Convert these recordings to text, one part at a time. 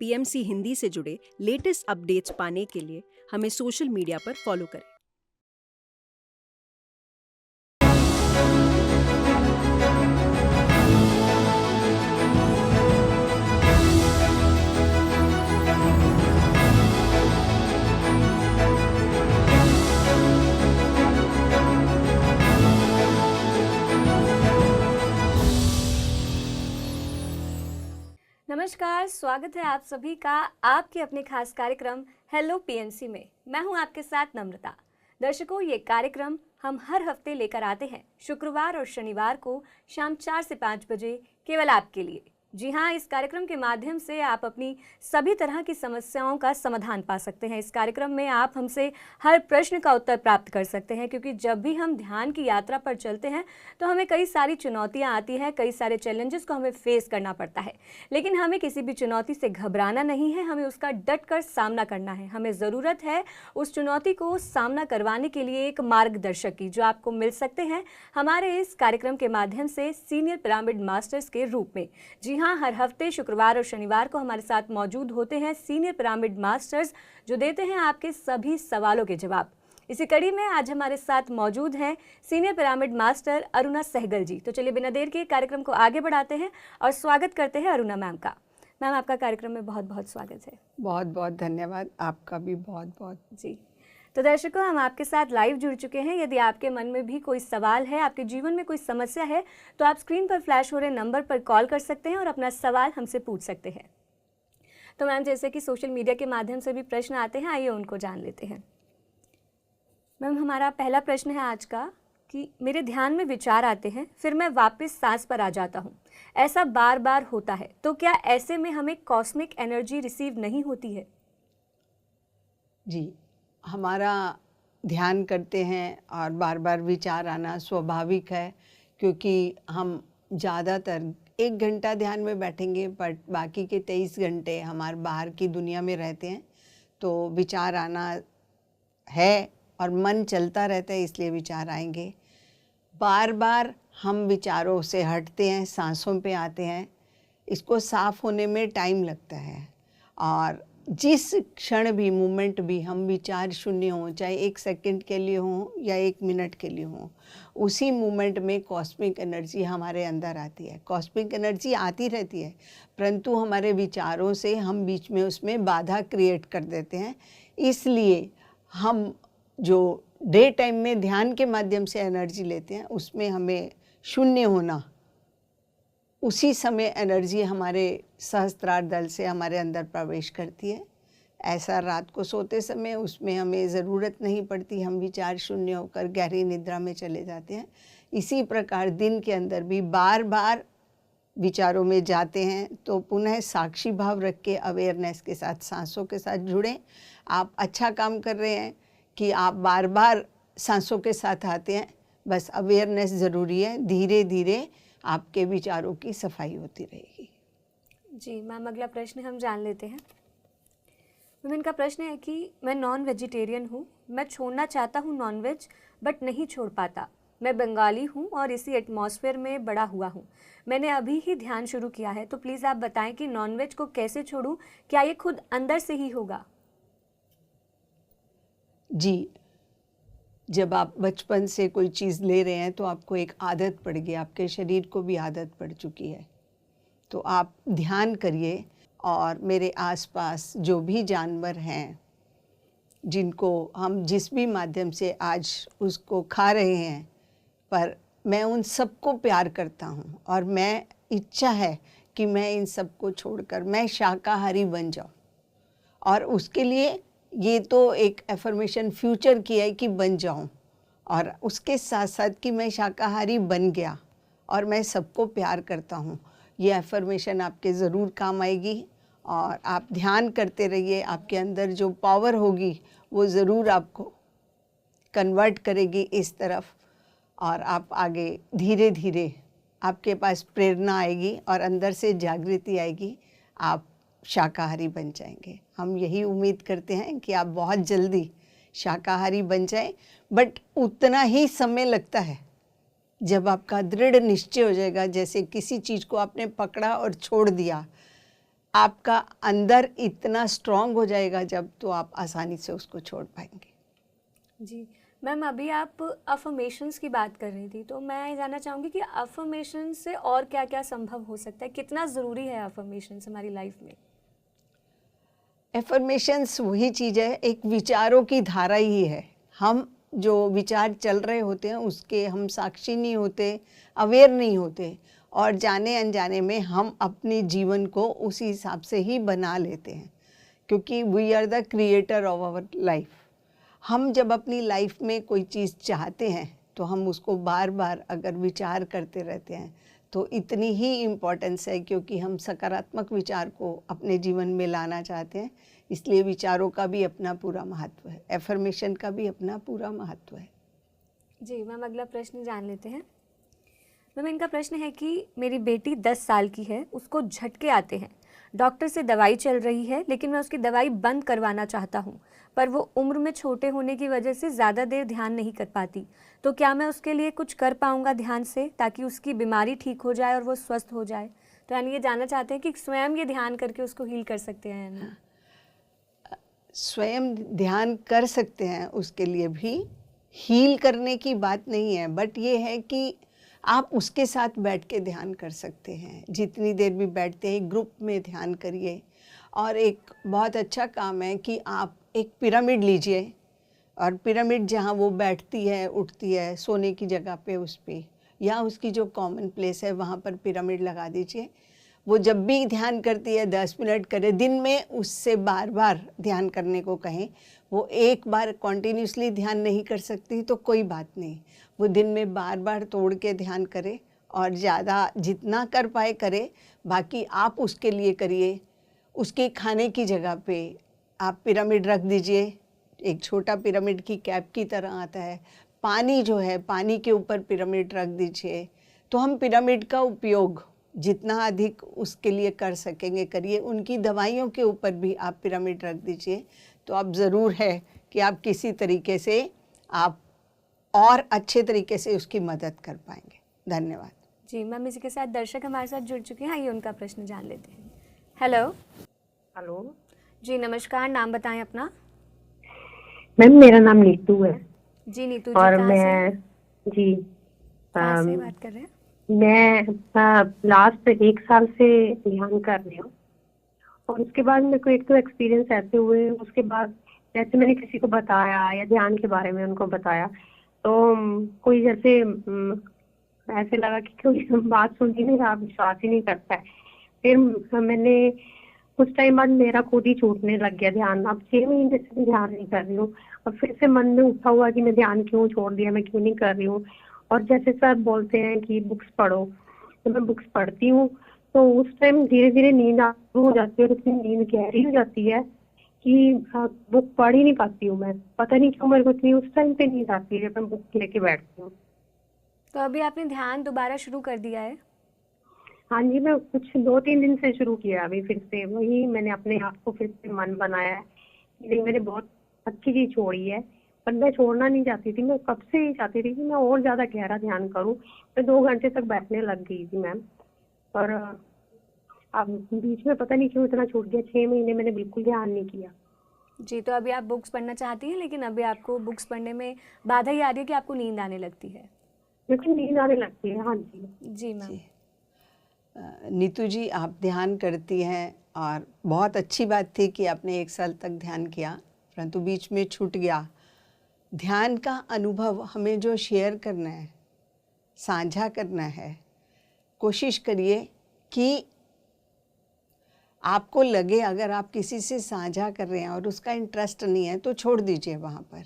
PMC Hindi से जुड़े latest updates पाने के लिए हमें सोशल मीडिया पर फॉलो करें। नमस्कार, स्वागत है आप सभी का आपके अपने खास कार्यक्रम हेलो पीएमसी में। मैं हूं आपके साथ नम्रता। दर्शकों, ये कार्यक्रम हम हर हफ्ते लेकर आते हैं शुक्रवार और शनिवार को शाम 4 से 5 बजे केवल आपके लिए। जी हाँ, इस कार्यक्रम के माध्यम से आप अपनी सभी तरह की समस्याओं का समाधान पा सकते हैं। इस कार्यक्रम में आप हमसे हर प्रश्न का उत्तर प्राप्त कर सकते हैं, क्योंकि जब भी हम ध्यान की यात्रा पर चलते हैं तो हमें कई सारी चुनौतियां आती हैं, कई सारे चैलेंजेस को हमें फेस करना पड़ता है। लेकिन हमें किसी भी चुनौती से घबराना नहीं है, हमें उसका डट कर सामना करना है। हमें ज़रूरत है उस चुनौती को सामना करवाने के लिए एक मार्गदर्शक की, जो आपको मिल सकते हैं हमारे इस कार्यक्रम के माध्यम से सीनियर पिरामिड मास्टर्स के रूप में। जी हाँ, हर हफ्ते शुक्रवार और शनिवार को हमारे साथ मौजूद होते हैं सीनियर पिरामिड मास्टर्स, जो देते हैं आपके सभी सवालों के जवाब। इसी कड़ी में आज हमारे साथ मौजूद हैं senior pyramid master Aruna Sehgal ji. तो चलिए बिना देर के कार्यक्रम को आगे बढ़ाते हैं और स्वागत करते हैं अरुणा मैम का। मैम, आपका कार्यक्रम में बहुत बहुत स्वागत है। बहुत बहुत धन्यवाद, आपका भी बहुत बहुत। जी, तो दर्शकों, हम आपके साथ लाइव जुड़ चुके हैं। यदि आपके मन में भी कोई सवाल है, आपके जीवन में कोई समस्या है, तो आप स्क्रीन पर फ्लैश हो रहे नंबर पर कॉल कर सकते हैं और अपना सवाल हमसे पूछ सकते हैं। तो मैम, जैसे कि सोशल मीडिया के माध्यम से भी प्रश्न आते हैं, आइए उनको जान लेते हैं। मैम, हमारा पहला प्रश्न है आज का कि मेरे ध्यान में विचार आते हैं, फिर मैं वापस सांस पर आ जाता हूँ। ऐसा बार बार होता है, तो क्या ऐसे में हमें कॉस्मिक एनर्जी रिसीव नहीं होती है? जी, हमारा ध्यान करते हैं और बार बार विचार आना स्वाभाविक है, क्योंकि हम ज़्यादातर 1 घंटा ध्यान में बैठेंगे, बट बाकी के 23 घंटे हमारे बाहर की दुनिया में रहते हैं, तो विचार आना है और मन चलता रहता है, इसलिए विचार आएंगे। बार बार हम विचारों से हटते हैं, सांसों पे आते हैं। इसको साफ होने में टाइम लगता है, और जिस क्षण भी, मोमेंट भी हम विचार शून्य हों, चाहे 1 सेकंड के लिए हों या 1 मिनट के लिए हों, उसी मोमेंट में कॉस्मिक एनर्जी हमारे अंदर आती है। कॉस्मिक एनर्जी आती रहती है, परंतु हमारे विचारों से हम बीच में उसमें बाधा क्रिएट कर देते हैं। इसलिए हम जो डे टाइम में ध्यान के माध्यम से एनर्जी लेते हैं, उसमें हमें शून्य होना, उसी समय एनर्जी हमारे सहस्त्रार दल से हमारे अंदर प्रवेश करती है। ऐसा रात को सोते समय उसमें हमें ज़रूरत नहीं पड़ती, हम विचार शून्य होकर गहरी निद्रा में चले जाते हैं। इसी प्रकार दिन के अंदर भी बार बार विचारों में जाते हैं, तो पुनः साक्षी भाव रख के अवेयरनेस के साथ, सांसों के साथ जुड़ें। आप अच्छा काम कर रहे हैं कि आप बार बार सांसों के साथ आते हैं, बस अवेयरनेस ज़रूरी है। धीरे धीरे आपके विचारों की सफाई होती रहेगी। जी मैम, अगला प्रश्न हम जान लेते हैं। मैम, इनका प्रश्न है कि मैं नॉन वेजिटेरियन हूँ, मैं छोड़ना चाहता हूँ नॉनवेज, बट नहीं छोड़ पाता। मैं बंगाली हूँ और इसी एटमॉस्फेयर में बड़ा हुआ हूँ। मैंने अभी ही ध्यान शुरू किया है, तो प्लीज़ आप बताएं कि नॉनवेज को कैसे छोड़ूं? क्या ये खुद अंदर से ही होगा? जी, जब आप बचपन से कोई चीज़ ले रहे हैं तो आपको एक आदत पड़ गई, आपके शरीर को भी आदत पड़ चुकी है। तो आप ध्यान करिए, और मेरे आसपास जो भी जानवर हैं, जिनको हम जिस भी माध्यम से आज उसको खा रहे हैं, पर मैं उन सबको प्यार करता हूँ, और मैं इच्छा है कि मैं इन सबको छोड़कर मैं शाकाहारी बन जाऊँ। और उसके लिए ये तो एक एफर्मेशन फ्यूचर की है कि बन जाऊं, और उसके साथ साथ कि मैं शाकाहारी बन गया और मैं सबको प्यार करता हूँ। ये एफर्मेशन आपके ज़रूर काम आएगी, और आप ध्यान करते रहिए। आपके अंदर जो पावर होगी वो ज़रूर आपको कन्वर्ट करेगी इस तरफ, और आप आगे धीरे धीरे आपके पास प्रेरणा आएगी और अंदर से जागृति आएगी, आप शाकाहारी बन जाएंगे। हम यही उम्मीद करते हैं कि आप बहुत जल्दी शाकाहारी बन जाएं, बट उतना ही समय लगता है। जब आपका दृढ़ निश्चय हो जाएगा, जैसे किसी चीज़ को आपने पकड़ा और छोड़ दिया, आपका अंदर इतना स्ट्रांग हो जाएगा जब, तो आप आसानी से उसको छोड़ पाएंगे। जी मैम, अभी आप अफर्मेशंस की बात कर रही थी, तो मैं ये जानना चाहूँगी कि अफर्मेशन से और क्या क्या संभव हो सकता है, कितना ज़रूरी है अफर्मेशंस हमारी लाइफ में? एफर्मेशंस वही चीज़ है, एक विचारों की धारा ही है। हम जो विचार चल रहे होते हैं उसके हम साक्षी नहीं होते, अवेयर नहीं होते, और जाने अनजाने में हम अपने जीवन को उसी हिसाब से ही बना लेते हैं, क्योंकि we are the creator of our life. हम जब अपनी लाइफ में कोई चीज़ चाहते हैं तो हम उसको बार बार अगर विचार करते रहते हैं तो इतनी ही इम्पोर्टेंस है, क्योंकि हम सकारात्मक विचार को अपने जीवन में लाना चाहते हैं। इसलिए विचारों का भी अपना पूरा महत्व है, एफर्मेशन का भी अपना पूरा महत्व है। जी मैम, अगला प्रश्न जान लेते हैं। मैम, इनका प्रश्न है कि मेरी बेटी 10 साल की है, उसको झटके आते हैं, डॉक्टर से दवाई चल रही है, लेकिन मैं उसकी दवाई बंद करवाना चाहता हूँ, पर वो उम्र में छोटे होने की वजह से ज़्यादा देर ध्यान नहीं कर पाती। तो क्या मैं उसके लिए कुछ कर पाऊँगा ध्यान से, ताकि उसकी बीमारी ठीक हो जाए और वो स्वस्थ हो जाए? तो यानी ये जानना चाहते हैं कि स्वयं ये ध्यान करके उसको हील कर सकते हैं या नहीं? स्वयं ध्यान कर सकते हैं, उसके लिए भी हील करने की बात नहीं है, बट ये है कि आप उसके साथ बैठ के ध्यान कर सकते हैं। जितनी देर भी बैठते हैं ग्रुप में ध्यान करिए। और एक बहुत अच्छा काम है कि आप एक पिरामिड लीजिए, और पिरामिड जहाँ वो बैठती है, उठती है, सोने की जगह पे उस पर, या उसकी जो कॉमन प्लेस है वहाँ पर पिरामिड लगा दीजिए। वो जब भी ध्यान करती है 10 मिनट करे, दिन में उससे बार बार ध्यान करने को कहें। वो एक बार कॉन्टीन्यूसली ध्यान नहीं कर सकती तो कोई बात नहीं, वो दिन में बार बार तोड़ के ध्यान करे, और ज़्यादा जितना कर पाए करे। बाकी आप उसके लिए करिए। उसके खाने की जगह पे आप पिरामिड रख दीजिए, एक छोटा पिरामिड की कैप की तरह आता है। पानी जो है, पानी के ऊपर पिरामिड रख दीजिए। तो हम पिरामिड का उपयोग जितना अधिक उसके लिए कर सकेंगे करिए। उनकी दवाइयों के ऊपर भी आप पिरामिड रख दीजिए, तो अब ज़रूर है कि आप किसी तरीके से आप और अच्छे तरीके से उसकी मदद कर पाएंगे। धन्यवाद। जी मैम, इसी के साथ दर्शक हमारे साथ जुड़ चुके हैं, आइए उनका प्रश्न जान लेते हैं। हेलो। हेलो जी नमस्कार, नाम बताएं अपना। मैम, मेरा नाम नीतू है। जी नीतू जी, और कहाँ से? जी कहाँ से अम, बात कर रहे हैं? मैं लास्ट 1 साल से ध्यान कर रही हूँ, और उसके बाद मेरे को एक तो एक्सपीरियंस ऐसे हुए। उसके बाद जैसे मैंने किसी को बताया या ध्यान के बारे में उनको बताया, तो कोई जैसे ऐसे लगा कि कोई बात सुन ही नहीं रहा, विश्वास ही नहीं करता है। फिर मैंने कुछ टाइम बाद मेरा खुद ही छूटने लग गया ध्यान। अब 6 महीने से मैं ध्यान नहीं कर रही हूँ। और फिर से मन में उठा हुआ कि मैं ध्यान क्यों छोड़ दिया, मैं क्यों नहीं कर रही हूँ। और जैसे सर बोलते हैं कि बुक्स पढ़ो, तो मैं बुक्स पढ़ती हूँ, तो उस टाइम धीरे धीरे नींद शुरू हो जाती है, और इतनी नींद गहरी हो जाती है कि बुक पढ़ ही नहीं पाती हूँ मैं। पता नहीं क्यों मेरे को इतनी उस टाइम पे नींद आती है जब मैं बुक लेके बैठती हूँ। तो अभी आपने ध्यान दोबारा शुरू कर दिया है? हाँ जी, मैं कुछ 2-3 दिन से शुरू किया। अभी फिर से वही मैंने अपने आप को फिर से मन बनाया है कि नहीं, मैंने बहुत अच्छी चीज छोड़ी है। पर मैं छोड़ना नहीं चाहती थी, मैं कब से ही चाहती थी कि मैं और ज्यादा गहरा ध्यान करूं। मैं 2 घंटे तक बैठने लग गई थी मैम, पर अब बीच में पता नहीं क्यों इतना छूट गया। 6 महीने मैंने बिल्कुल ध्यान नहीं किया। जी, तो अभी आप बुक्स पढ़ना चाहती हैं, लेकिन अभी आपको बुक्स पढ़ने में बाधा ही आ रही है कि आपको नींद आने लगती है। मेरे को नींद आने लगती है। हाँ जी। जी मैम। जी नीतू जी, आप ध्यान करती हैं, और बहुत अच्छी बात थी कि आपने 1 साल तक ध्यान किया, परंतु बीच में छूट गया। ध्यान का अनुभव हमें जो शेयर करना है, साझा करना है, कोशिश करिए कि आपको लगे अगर आप किसी से साझा कर रहे हैं और उसका इंटरेस्ट नहीं है तो छोड़ दीजिए, वहाँ पर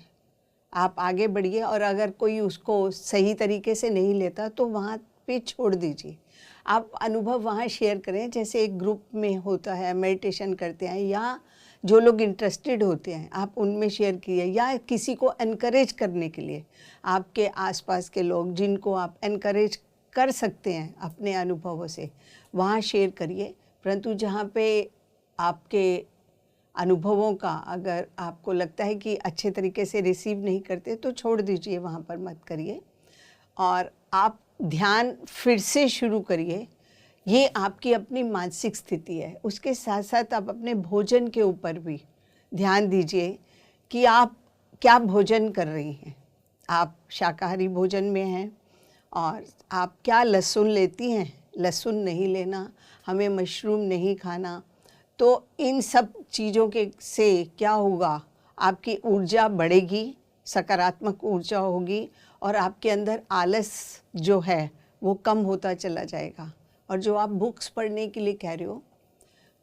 आप आगे बढ़िए। और अगर कोई उसको सही तरीके से नहीं लेता तो वहाँ पे छोड़ दीजिए। आप अनुभव वहाँ शेयर करें, जैसे एक ग्रुप में होता है, मेडिटेशन करते हैं, या जो लोग इंटरेस्टेड होते हैं आप उनमें शेयर कीजिए, या किसी को एनकरेज करने के लिए आपके आसपास के लोग जिनको आप एनकरेज कर सकते हैं अपने अनुभवों से, वहाँ शेयर करिए। परंतु जहाँ पे आपके अनुभवों का अगर आपको लगता है कि अच्छे तरीके से रिसीव नहीं करते तो छोड़ दीजिए, वहाँ पर मत करिए। और आप ध्यान फिर से शुरू करिए ये आपकी अपनी मानसिक स्थिति है। उसके साथ साथ आप अपने भोजन के ऊपर भी ध्यान दीजिए कि आप क्या भोजन कर रही हैं। आप शाकाहारी भोजन में हैं और आप क्या लहसुन लेती हैं, लहसुन नहीं लेना, हमें मशरूम नहीं खाना। तो इन सब चीज़ों के से क्या होगा, आपकी ऊर्जा बढ़ेगी, सकारात्मक ऊर्जा होगी और आपके अंदर आलस जो है वो कम होता चला जाएगा। और जो आप बुक्स पढ़ने के लिए कह रहे हो,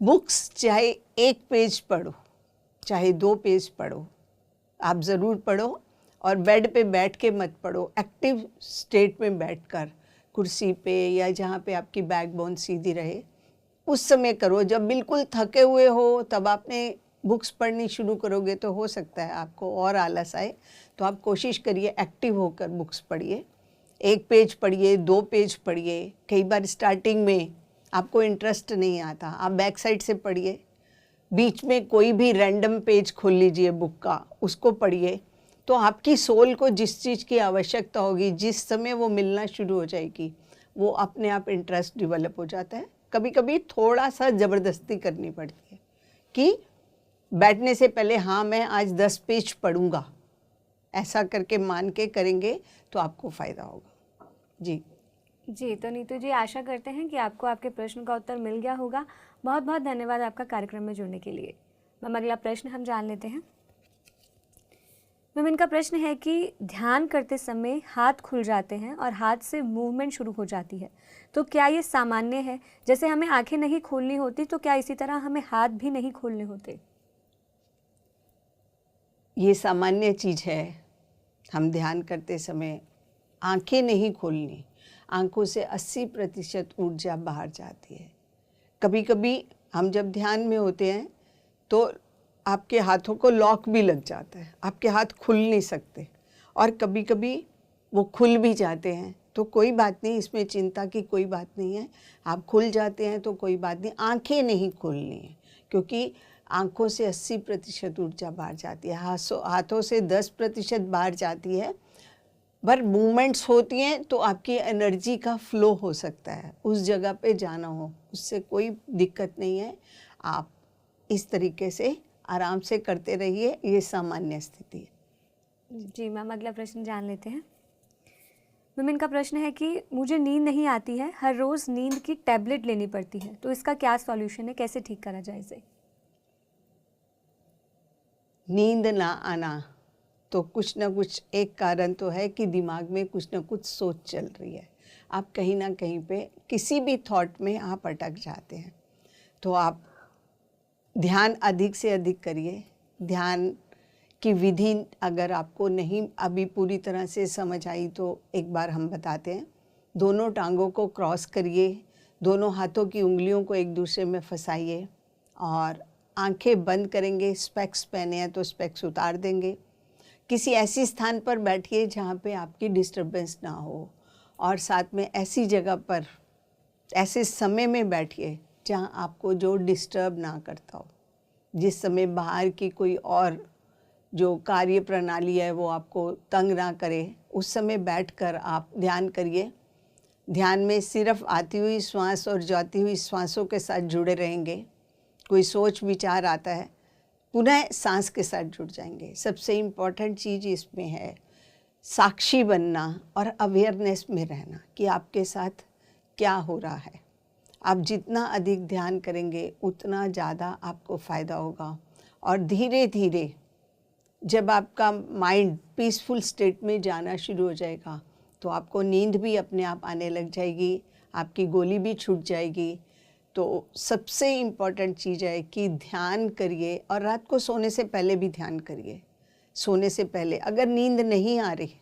बुक्स चाहे 1 पेज पढ़ो चाहे 2 पेज पढ़ो, आप ज़रूर पढ़ो। और बेड पे बैठ के मत पढ़ो, एक्टिव स्टेट में बैठकर कुर्सी पे या जहाँ पे आपकी बैकबोन सीधी रहे उस समय करो। जब बिल्कुल थके हुए हो तब आपने बुक्स पढ़नी शुरू करोगे तो हो सकता है आपको और आलस आए। तो आप कोशिश करिए एक्टिव होकर बुक्स पढ़िए, 1 पेज पढ़िए, 2 पेज पढ़िए। कई बार स्टार्टिंग में आपको इंटरेस्ट नहीं आता, आप बैक साइड से पढ़िए, बीच में कोई भी रैंडम पेज खोल लीजिए बुक का, उसको पढ़िए। तो आपकी सोल को जिस चीज़ की आवश्यकता होगी, जिस समय वो मिलना शुरू हो जाएगी, वो अपने आप इंटरेस्ट डेवलप हो जाता है। कभी कभी थोड़ा सा ज़बरदस्ती करनी पड़ती है कि बैठने से पहले हाँ मैं आज 10 पेज पढ़ूंगा, ऐसा करके मान के करेंगे तो आपको फ़ायदा होगा। जी जी, तो नीतू जी, आशा करते हैं कि आपको आपके प्रश्न का उत्तर मिल गया होगा। बहुत बहुत धन्यवाद आपका कार्यक्रम में जुड़ने के लिए। मैम, अगला प्रश्न हम जान लेते हैं। मैम, इनका प्रश्न है कि ध्यान करते समय हाथ खुल जाते हैं और हाथ से मूवमेंट शुरू हो जाती है, तो क्या ये सामान्य है? जैसे हमें आंखें नहीं खोलनी होती, तो क्या इसी तरह हमें हाथ भी नहीं खोलने होते? ये सामान्य चीज़ है। हम ध्यान करते समय आंखें नहीं खोलनी, आंखों से 80% ऊर्जा बाहर जाती है। कभी कभी हम जब ध्यान में होते हैं तो आपके हाथों को लॉक भी लग जाता है, आपके हाथ खुल नहीं सकते, और कभी कभी वो खुल भी जाते हैं। तो कोई बात नहीं, इसमें चिंता की कोई बात नहीं है। आप खुल जाते हैं तो कोई बात नहीं, आंखें नहीं खोलनी है, क्योंकि आंखों से 80% ऊर्जा बाहर जाती है, हाथों से 10% बाहर जाती है। पर मूवमेंट्स होती हैं तो आपकी एनर्जी का फ्लो हो सकता है, उस जगह पे जाना हो, उससे कोई दिक्कत नहीं है। आप इस तरीके से आराम से करते रहिए, ये सामान्य स्थिति है। जी मैम, अगला प्रश्न जान लेते हैं। मैम, इनका प्रश्न है कि मुझे नींद नहीं आती है, हर रोज़ नींद की टैबलेट लेनी पड़ती है, तो इसका क्या सॉल्यूशन है, कैसे ठीक करा जाए इसे? नींद ना आना तो कुछ ना कुछ एक कारण तो है कि दिमाग में कुछ ना कुछ सोच चल रही है, आप कहीं ना कहीं पे किसी भी थॉट में आप अटक जाते हैं। तो आप ध्यान अधिक से अधिक करिए। ध्यान की विधि अगर आपको नहीं अभी पूरी तरह से समझ आई तो एक बार हम बताते हैं। दोनों टांगों को क्रॉस करिए, दोनों हाथों की उंगलियों को एक दूसरे में फंसाइए और आंखें बंद करेंगे। स्पेक्स पहने हैं तो स्पेक्स उतार देंगे। किसी ऐसी स्थान पर बैठिए जहाँ पे आपकी डिस्टर्बेंस ना हो, और साथ में ऐसी जगह पर ऐसे समय में बैठिए जहाँ आपको जो डिस्टर्ब ना करता हो, जिस समय बाहर की कोई और जो कार्य प्रणाली है वो आपको तंग ना करे, उस समय बैठकर आप ध्यान करिए। ध्यान में सिर्फ आती हुई श्वास और जाती हुई श्वासों के साथ जुड़े रहेंगे। कोई सोच विचार आता है, पुनः सांस के साथ जुड़ जाएंगे। सबसे इम्पॉर्टेंट चीज़ इसमें है साक्षी बनना और अवेयरनेस में रहना कि आपके साथ क्या हो रहा है। आप जितना अधिक ध्यान करेंगे उतना ज़्यादा आपको फ़ायदा होगा। और धीरे धीरे जब आपका माइंड पीसफुल स्टेट में जाना शुरू हो जाएगा तो आपको नींद भी अपने आप आने लग जाएगी, आपकी गोली भी छूट जाएगी। तो सबसे इम्पॉर्टेंट चीज़ है कि ध्यान करिए, और रात को सोने से पहले भी ध्यान करिए। सोने से पहले अगर नींद नहीं आ रही,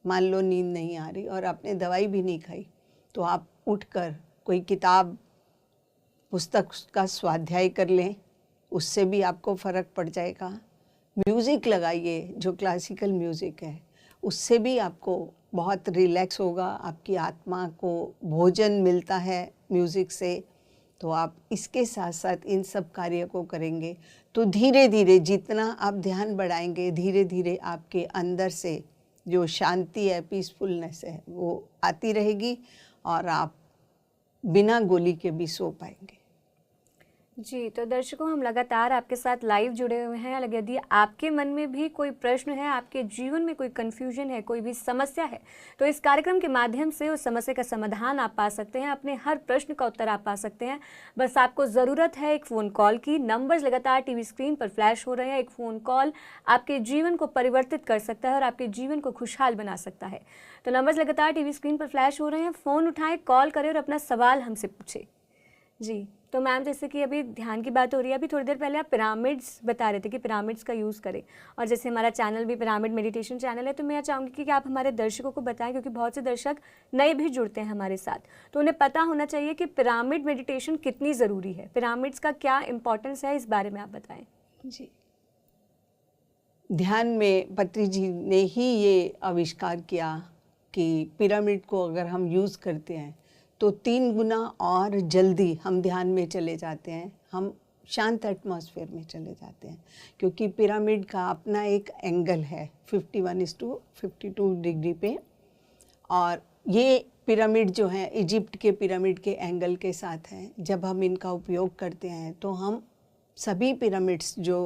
मान लो नींद नहीं आ रही और आपने दवाई भी नहीं खाई, तो आप उठकर कोई किताब पुस्तक का स्वाध्याय कर लें, उससे भी आपको फ़र्क पड़ जाएगा। म्यूज़िक लगाइए, जो क्लासिकल म्यूज़िक है, उससे भी आपको बहुत रिलैक्स होगा। आपकी आत्मा को भोजन मिलता है म्यूज़िक से। तो आप इसके साथ साथ इन सब कार्य को करेंगे तो धीरे धीरे जितना आप ध्यान बढ़ाएंगे, धीरे धीरे आपके अंदर से जो शांति है, पीसफुलनेस है, वो आती रहेगी और आप बिना गोली के भी सो पाएंगे। जी, तो दर्शकों, हम लगातार आपके साथ लाइव जुड़े हुए हैं। अगर यदि आपके मन में भी कोई प्रश्न है, आपके जीवन में कोई कन्फ्यूजन है, कोई भी समस्या है, तो इस कार्यक्रम के माध्यम से उस समस्या का समाधान आप पा सकते हैं, अपने हर प्रश्न का उत्तर आप पा सकते हैं। बस आपको ज़रूरत है एक फ़ोन कॉल की। नंबर्स लगातार टीवी स्क्रीन पर फ्लैश हो रहे हैं। एक फ़ोन कॉल आपके जीवन को परिवर्तित कर सकता है और आपके जीवन को खुशहाल बना सकता है। तो नंबर्स लगातार टीवी स्क्रीन पर फ्लैश हो रहे हैं। फ़ोन उठाएँ, कॉल करें और अपना सवाल हमसे पूछें। जी, तो मैम, जैसे कि अभी ध्यान की बात हो रही है, अभी थोड़ी देर पहले आप पिरामिड्स बता रहे थे कि पिरामिड्स का यूज़ करें, और जैसे हमारा चैनल भी पिरामिड मेडिटेशन चैनल है, तो मैं चाहूँगी कि आप हमारे दर्शकों को बताएं, क्योंकि बहुत से दर्शक नए भी जुड़ते हैं हमारे साथ, तो उन्हें पता होना चाहिए कि पिरामिड मेडिटेशन कितनी ज़रूरी है, पिरामिड्स का क्या इंपॉर्टेंस है, इस बारे में आप बताएं। जी, ध्यान में पत्री जी ने ही ये आविष्कार किया कि पिरामिड को अगर हम यूज़ करते हैं तो 3 गुना और जल्दी हम ध्यान में चले जाते हैं, हम शांत एटमॉस्फेयर में चले जाते हैं, क्योंकि पिरामिड का अपना एक एंगल है 51:52 डिग्री पे, और ये पिरामिड जो है इजिप्ट के पिरामिड के एंगल के साथ हैं। जब हम इनका उपयोग करते हैं तो हम सभी पिरामिड्स जो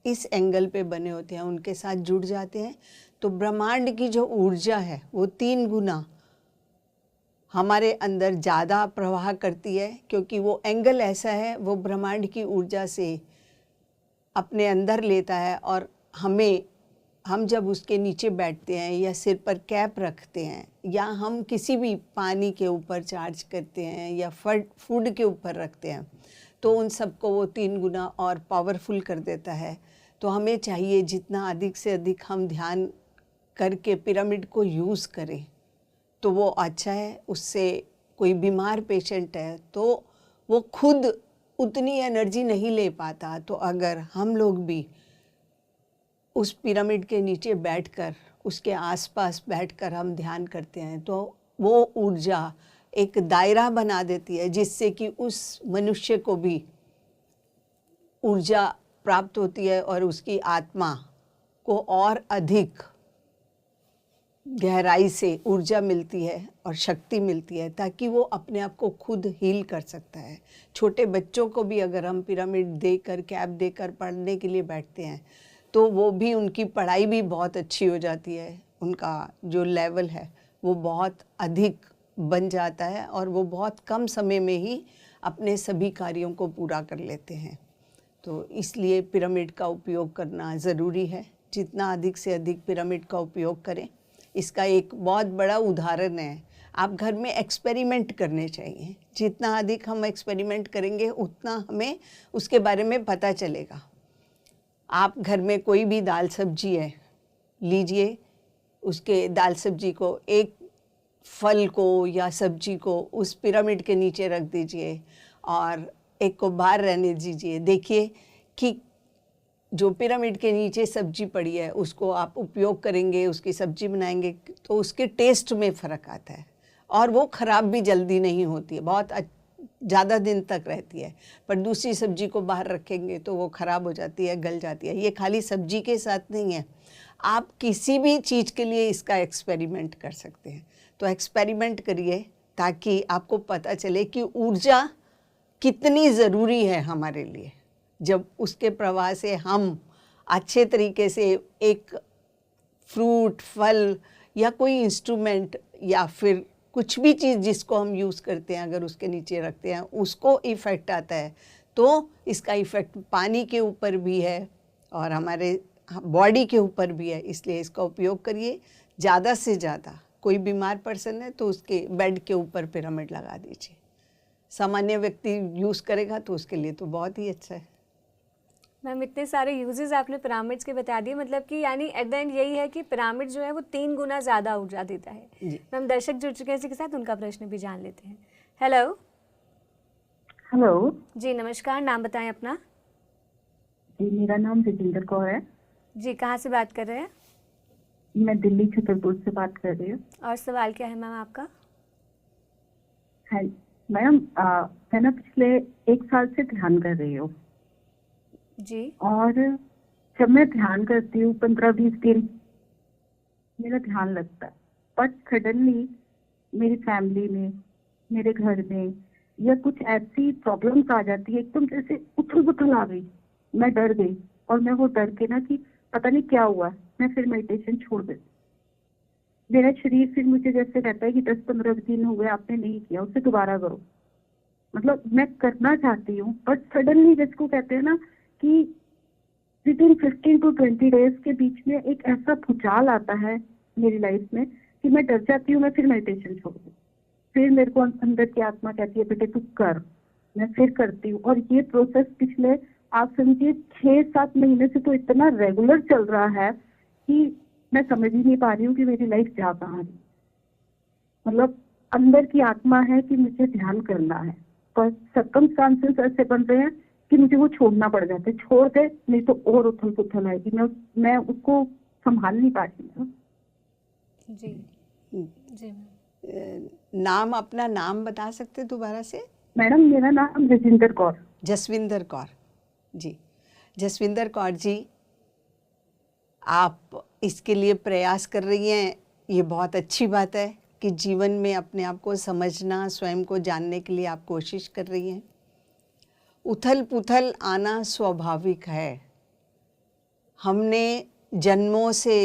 इस एंगल पे बने होते हैं उनके साथ जुड़ जाते हैं, तो ब्रह्मांड की जो ऊर्जा है वो 3 गुना हमारे अंदर ज़्यादा प्रवाह करती है, क्योंकि वो एंगल ऐसा है, वो ब्रह्मांड की ऊर्जा से अपने अंदर लेता है। और हम जब उसके नीचे बैठते हैं या सिर पर कैप रखते हैं या हम किसी भी पानी के ऊपर चार्ज करते हैं या फूड के ऊपर रखते हैं, तो उन सबको वो 3 गुना और पावरफुल कर देता है। तो हमें चाहिए जितना अधिक से अधिक हम ध्यान करके पिरामिड को यूज़ करें तो वो अच्छा है। उससे कोई बीमार पेशेंट है तो वो खुद उतनी एनर्जी नहीं ले पाता, तो अगर हम लोग भी उस पिरामिड के नीचे बैठकर, उसके आसपास बैठकर हम ध्यान करते हैं तो वो ऊर्जा एक दायरा बना देती है, जिससे कि उस मनुष्य को भी ऊर्जा प्राप्त होती है और उसकी आत्मा को और अधिक गहराई से ऊर्जा मिलती है और शक्ति मिलती है, ताकि वो अपने आप को खुद हील कर सकता है। छोटे बच्चों को भी अगर हम पिरामिड देकर, कैप देकर पढ़ने के लिए बैठते हैं तो वो भी, उनकी पढ़ाई भी बहुत अच्छी हो जाती है, उनका जो लेवल है वो बहुत अधिक बन जाता है और वो बहुत कम समय में ही अपने सभी कार्यों को पूरा कर लेते हैं। तो इसलिए पिरामिड का उपयोग करना ज़रूरी है। जितना अधिक से अधिक पिरामिड का उपयोग करें। इसका एक बहुत बड़ा उदाहरण है, आप घर में एक्सपेरिमेंट करने चाहिए। जितना अधिक हम एक्सपेरिमेंट करेंगे उतना हमें उसके बारे में पता चलेगा। आप घर में कोई भी दाल सब्जी है लीजिए, उसके दाल सब्जी को, एक फल को या सब्जी को उस पिरामिड के नीचे रख दीजिए और एक को बाहर रहने दीजिए। देखिए कि जो पिरामिड के नीचे सब्जी पड़ी है उसको आप उपयोग करेंगे, उसकी सब्जी बनाएंगे तो उसके टेस्ट में फ़र्क आता है और वो ख़राब भी जल्दी नहीं होती है, बहुत ज़्यादा दिन तक रहती है। पर दूसरी सब्जी को बाहर रखेंगे तो वो ख़राब हो जाती है, गल जाती है। ये खाली सब्जी के साथ नहीं है, आप किसी भी चीज़ के लिए इसका एक्सपेरिमेंट कर सकते हैं। तो एक्सपेरिमेंट करिए ताकि आपको पता चले कि ऊर्जा कितनी ज़रूरी है हमारे लिए। जब उसके प्रवाह से हम अच्छे तरीके से एक फ्रूट, फल या कोई इंस्ट्रूमेंट या फिर कुछ भी चीज़ जिसको हम यूज़ करते हैं, अगर उसके नीचे रखते हैं उसको इफ़ेक्ट आता है, तो इसका इफ़ेक्ट पानी के ऊपर भी है और हमारे बॉडी के ऊपर भी है। इसलिए इसका उपयोग करिए ज़्यादा से ज़्यादा। कोई बीमार पर्सन है तो उसके बेड के ऊपर पिरामिड लगा दीजिए। सामान्य व्यक्ति यूज़ करेगा तो उसके लिए तो बहुत ही अच्छा है। मैम, इतने सारे यूजेस आपने पिरामिड्स के बता दिए, मतलब कि यानी एट द एंड यही है कि पिरामिड जो है वो 3 गुना ज़्यादा ऊर्जा देता है। मैम, दर्शक जुड़ चुके हैं इसी के साथ, उनका प्रश्न भी जान लेते हैं। हेलो। हेलो जी नमस्कार, नाम बताएं अपना। जी, मेरा नाम जितेंद्र कौर है। जी, कहाँ से बात कर रहे हैं? मैं दिल्ली छतरपुर से बात कर रही हूँ। और सवाल क्या है मैम आपका? है मैम, मैं ना पिछले 1 साल से ध्यान कर रही हूँ जी। और जब मैं ध्यान करती हूँ 15-20 दिन मेरा ध्यान लगता है, बट सडनली मेरी फैमिली में मेरे घर में, या कुछ ऐसी प्रॉब्लम्स आ जाती है एकदम जैसे उथल पुथल आ गई, मैं डर गई और मैं वो डर के ना कि पता नहीं क्या हुआ, मैं फिर मेडिटेशन छोड़ देती। मेरा शरीर फिर मुझे जैसे कहता है कि 10-15 दिन हो गए आपने नहीं किया, उसे दोबारा करो। मतलब मैं करना चाहती हूँ बट सडनली जिसको कहते हैं ना कि विद इन 15 to 20 डेज के बीच में एक ऐसा भूचाल आता है मेरी लाइफ में कि मैं डर जाती हूँ, मैं फिर मेडिटेशन छोड़ दूँ। फिर मेरे को अंदर की आत्मा कहती है बेटे तू कर, मैं फिर करती हूँ। और ये प्रोसेस पिछले आप समझिए 6-7 महीने से तो इतना रेगुलर चल रहा है कि मैं समझ ही नहीं पा रही हूँ कि मेरी लाइफ जा कहाँ रही। मतलब अंदर की आत्मा है कि मुझे ध्यान करना है, पर सर्कमस्टांसेस ऐसे बन रहे हैं कि मुझे वो छोड़ना पड़ जाता है। छोड़ दे नहीं तो और उथल पुथल आएगी, मैं उसको संभाल नहीं पा रही हूँ। जी जी नाम, अपना नाम बता सकते दोबारा से? मैडम मेरा नाम रजिंदर कौर। जसविंदर कौर जी। जसविंदर कौर जी, आप इसके लिए प्रयास कर रही हैं, ये बहुत अच्छी बात है कि जीवन में अपने आप को समझना, स्वयं को जानने के लिए आप कोशिश कर रही हैं। उथल पुथल आना स्वाभाविक है। हमने जन्मों से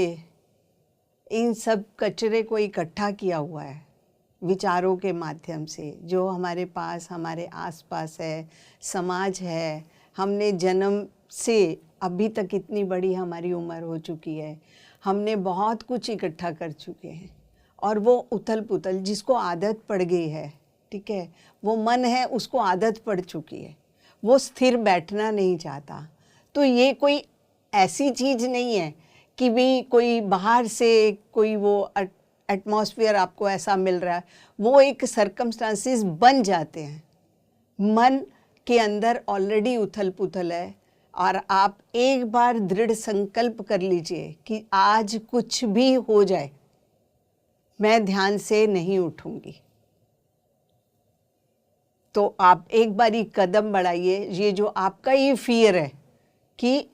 इन सब कचरे को इकट्ठा किया हुआ है विचारों के माध्यम से, जो हमारे पास, हमारे आसपास है, समाज है। हमने जन्म से अभी तक इतनी बड़ी हमारी उम्र हो चुकी है, हमने बहुत कुछ इकट्ठा कर चुके हैं और वो उथल पुथल जिसको आदत पड़ गई है, ठीक है, वो मन है उसको आदत पड़ चुकी है, वो स्थिर बैठना नहीं चाहता। तो ये कोई ऐसी चीज़ नहीं है कि भी कोई बाहर से कोई वो एटमॉस्फेयर आपको ऐसा मिल रहा है, वो एक सर्कमस्टांसेस बन जाते हैं। मन के अंदर ऑलरेडी उथल पुथल है और आप एक बार दृढ़ संकल्प कर लीजिए कि आज कुछ भी हो जाए मैं ध्यान से नहीं उठूंगी। तो आप एक बारी कदम बढ़ाइए। ये जो आपका ये फियर है कि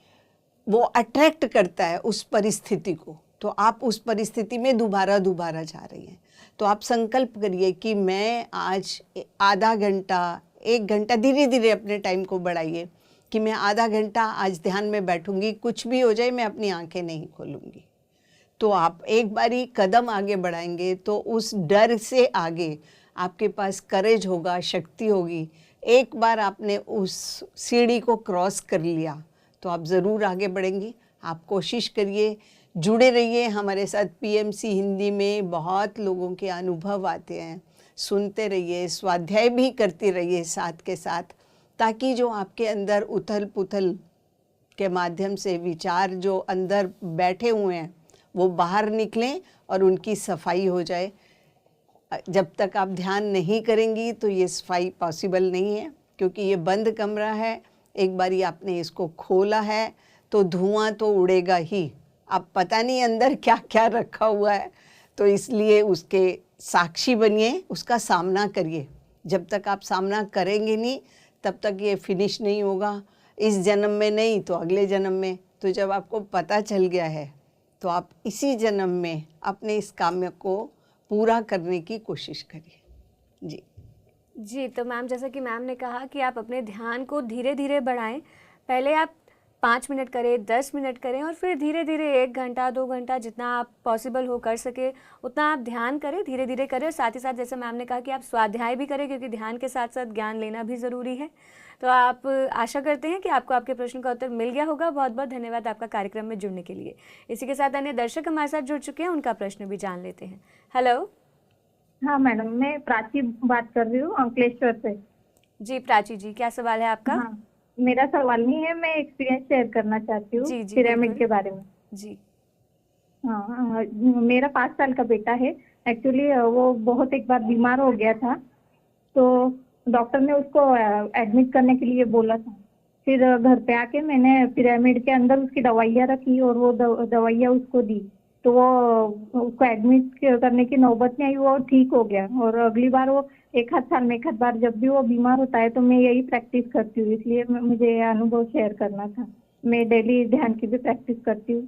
वो अट्रैक्ट करता है उस परिस्थिति को, तो आप उस परिस्थिति में दोबारा जा रही हैं। तो आप संकल्प करिए कि मैं आज आधा घंटा, 1 घंटा, धीरे धीरे अपने टाइम को बढ़ाइए कि मैं आधा घंटा आज ध्यान में बैठूंगी, कुछ भी हो जाए मैं अपनी आंखें नहीं खोलूंगी। तो आप एक बारी कदम आगे बढ़ाएंगे तो उस डर से आगे आपके पास करेज होगा, शक्ति होगी। एक बार आपने उस सीढ़ी को क्रॉस कर लिया तो आप ज़रूर आगे बढ़ेंगी। आप कोशिश करिए, जुड़े रहिए हमारे साथ। पीएमसी हिंदी में बहुत लोगों के अनुभव आते हैं, सुनते रहिए, स्वाध्याय भी करते रहिए साथ के साथ, ताकि जो आपके अंदर उथल पुथल के माध्यम से विचार जो अंदर बैठे हुए हैं वो बाहर निकलें और उनकी सफाई हो जाए। जब तक आप ध्यान नहीं करेंगी तो ये सफाई पॉसिबल नहीं है, क्योंकि ये बंद कमरा है। एक बारी आपने इसको खोला है तो धुआं तो उड़ेगा ही। अब पता नहीं अंदर क्या क्या रखा हुआ है, तो इसलिए उसके साक्षी बनिए, उसका सामना करिए। जब तक आप सामना करेंगे नहीं तब तक ये फिनिश नहीं होगा। इस जन्म में नहीं तो अगले जन्म में। तो जब आपको पता चल गया है तो आप इसी जन्म में अपने इस काम्य को पूरा करने की कोशिश करिए। जी जी, तो मैम जैसा कि मैम ने कहा कि आप अपने ध्यान को धीरे धीरे बढ़ाएं। पहले आप 5 मिनट करें, 10 मिनट करें और फिर धीरे धीरे 1 घंटा 2 घंटा जितना आप पॉसिबल हो कर सके उतना आप ध्यान करें, धीरे धीरे करें। और साथ ही साथ जैसे मैम ने कहा कि आप स्वाध्याय भी करें, क्योंकि ध्यान के साथ साथ ज्ञान लेना भी ज़रूरी है। तो आप आशा करते हैं कि आपको आपके प्रश्न का उत्तर मिल गया होगा। बहुत बहुत धन्यवाद आपका कार्यक्रम में जुड़ने के लिए। इसी के साथ अन्य दर्शक हमारे साथ जुड़ चुके हैं, उनका प्रश्न भी जान लेते हैं। हेलो। हाँ मैडम, मैं प्राची बात कर रही हूँ अंकलेश्वर से। जी प्राची जी, क्या सवाल है आपका? हाँ, मेरा सवाल नहीं है, मैं एक्सपीरियंस शेयर करना चाहती हूँ पिरामिड के बारे में। जी हाँ, मेरा 5 साल का बेटा है। एक्चुअली वो बहुत एक बार बीमार हो गया था, तो डॉक्टर ने उसको एडमिट करने के लिए बोला था। फिर घर पे आके मैंने पिरामिड के अंदर उसकी दवाइयाँ रखी और वो दवाइयाँ उसको दी, तो वो उसको एडमिट करने की नौबत नहीं आई, वो ठीक हो गया। और अगली बार वो 1 साल में 1 बार जब भी वो बीमार होता है तो मैं यही प्रैक्टिस करती हूँ, इसलिए मुझे ये अनुभव शेयर करना था। मैं डेली ध्यान की भी प्रैक्टिस करती हूँ।